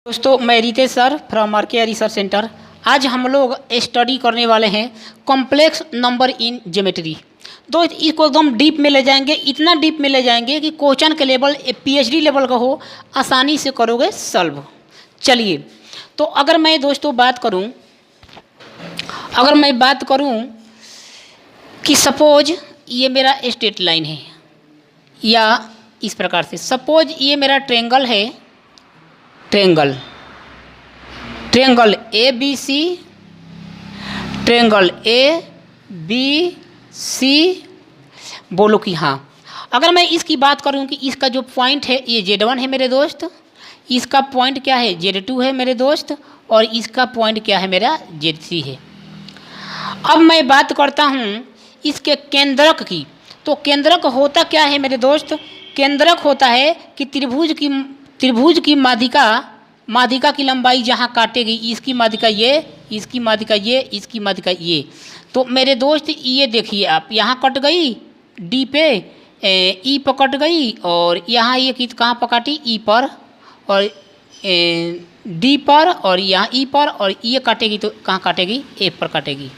दोस्तों, मैं Ritesh sir from RK research centre. आज हम लोग स्टडी करने वाले हैं कॉम्प्लेक्स नंबर इन ज्योमेट्री। तो इसको एकदम डीप में ले जाएंगे, इतना डीप में ले जाएंगे कि क्वेश्चन के लेवल पीएचडी लेवल का हो, आसानी से करोगे सॉल्व। चलिए, तो अगर मैं दोस्तों बात करूं कि सपोज ये मेरा स्ट्रेट लाइन है, या इस प्रकार से सपोज ये मेरा ट्रेंगल है, triangle A B C, triangle A B C. बोलो कि हाँ। अगर मैं इसकी बात करूं कि इसका जो पॉइंट है ये Z1 है मेरे दोस्त, इसका पॉइंट क्या है Z2 है मेरे दोस्त, और इसका पॉइंट क्या है मेरा Z3 है। अब मैं बात करता हूं इसके केंद्रक की। तो केंद्रक होता क्या है मेरे दोस्त? केंद्रक होता है कि त्रिभुज की माध्यिका की लंबाई जहाँ काटेगी, इसकी माध्यिका ये, इसकी माध्यिका ये, इसकी माध्यिका ये। तो मेरे दोस्त ये देखिए, आप यहाँ कट गई डी पे, ई पर कट गई, और यहाँ ये कहाँ पर काटी? ई पर, और डी पर, और यहाँ ई पर, और ये काटेगी तो कहाँ काटेगी? एफ पर काटेगी।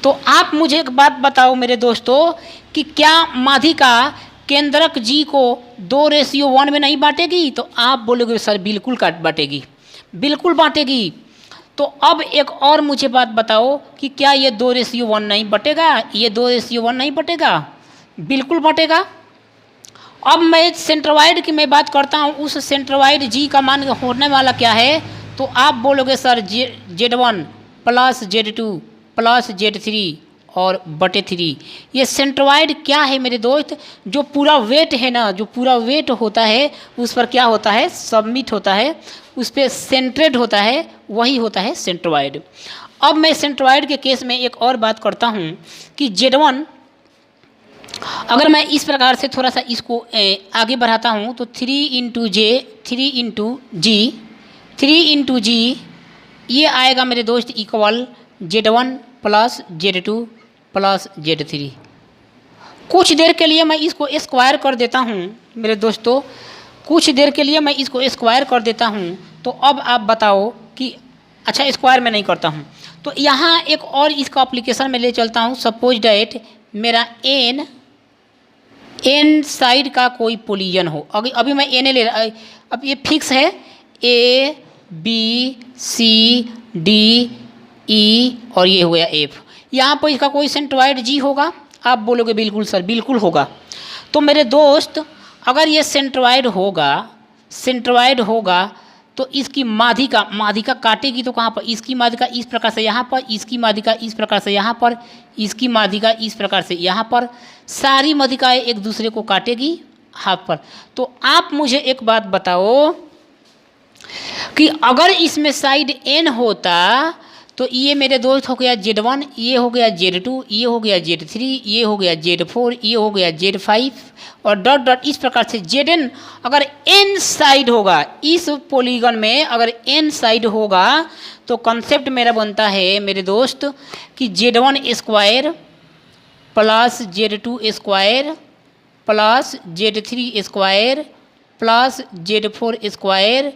तो आप मुझे एक बात बताओ मेरे दोस्तों कि क्या माध्यिका केंद्रक जी को 2:1 में नहीं बांटेगी? तो आप बोलोगे सर बिल्कुल बांटेगी, बिल्कुल बांटेगी। तो अब एक और मुझे बात बताओ कि क्या ये 2:1 नहीं बटेगा? ये 2:1 नहीं बटेगा, बिल्कुल बटेगा। अब मैं सेंट्रोइड की मैं बात करता हूँ, उस सेंट्रोइड जी का मान होने वाला क्या है? तो आप बोलोगे sir Z1 plus Z2 plus Z3 और बटे 3। ये सेंट्रोइड क्या है मेरे दोस्त? जो पूरा वेट है ना, जो पूरा वेट होता है उस पर क्या होता है? सबमिट होता है, उस पर सेंट्रेड होता है, वही होता है सेंट्रोइड। अब मैं सेंट्रोइड के केस में एक और बात करता हूँ कि Z1, अगर मैं इस प्रकार से थोड़ा सा इसको आगे बढ़ाता हूँ तो 3 इंटू जी ये आएगा मेरे दोस्त equal Z1 plus Z2 plus Z3। कुछ देर के लिए मैं इसको स्क्वायर कर देता हूँ मेरे दोस्तों, कुछ देर के लिए मैं इसको स्क्वायर कर देता हूँ। तो अब आप बताओ कि अच्छा, स्क्वायर में नहीं करता हूँ। तो यहाँ एक और इसका एप्लीकेशन में ले चलता हूँ। सपोज डैट मेरा एन साइड का कोई पोलीजन हो, अभी मैं एन ले रहा, अब ये फिक्स है A B C D E और ये हो गया F। यहाँ पर इसका कोई सेंट्रोइड जी होगा? आप बोलोगे बिल्कुल सर, बिल्कुल होगा। तो मेरे दोस्त, अगर ये सेंट्रोइड होगा तो इसकी माध्यिका काटेगी तो कहाँ पर? इसकी माध्यिका इस प्रकार से यहाँ पर, इसकी माध्यिका इस प्रकार से यहाँ पर, इसकी माध्यिका इस प्रकार से यहाँ पर, सारी माध्यिकाएं एक दूसरे को काटेगी हाफ पर। तो आप मुझे एक बात बताओ कि अगर इसमें साइड N होता तो ये मेरे दोस्त हो गया Z1, ये हो गया Z2, ये हो गया Z3, ये हो गया Z4, ये हो गया Z5, और डॉट डॉट इस प्रकार से Zn। अगर N साइड होगा इस पॉलीगन में, अगर N साइड होगा तो कॉन्सेप्ट मेरा बनता है मेरे दोस्त कि Z1 square plus Z2 square plus Z3 square plus Z4 square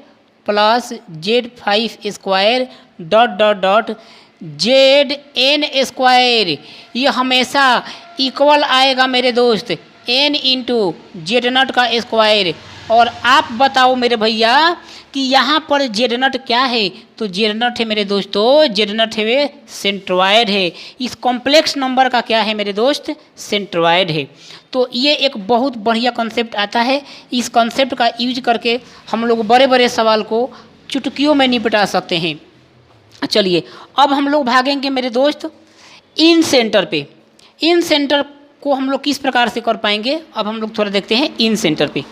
plus Z5 square dot dot dot Zn square, ये हमेशा इक्वल आएगा मेरे दोस्त n इंटू Z0 का स्क्वायर। और आप बताओ मेरे भैया कि यहाँ पर Z0 क्या है? तो Z0 है मेरे दोस्तों, Z0 है वे सेंट्रोइड है। इस कॉम्प्लेक्स नंबर का क्या है मेरे दोस्त? सेंट्रोइड है। तो ये एक बहुत बढ़िया कॉन्सेप्ट आता है। इस कॉन्सेप्ट का यूज करके हम लोग बड़े बड़े सवाल को चुटकियों में निपटा सकते हैं। चलिए, अब हम लोग भागेंगे मेरे दोस्त इन सेंटर पे। इन सेंटर को हम लोग किस प्रकार से कर पाएंगे? अब हम लोग थोड़ा देखते हैं इन सेंटर पे।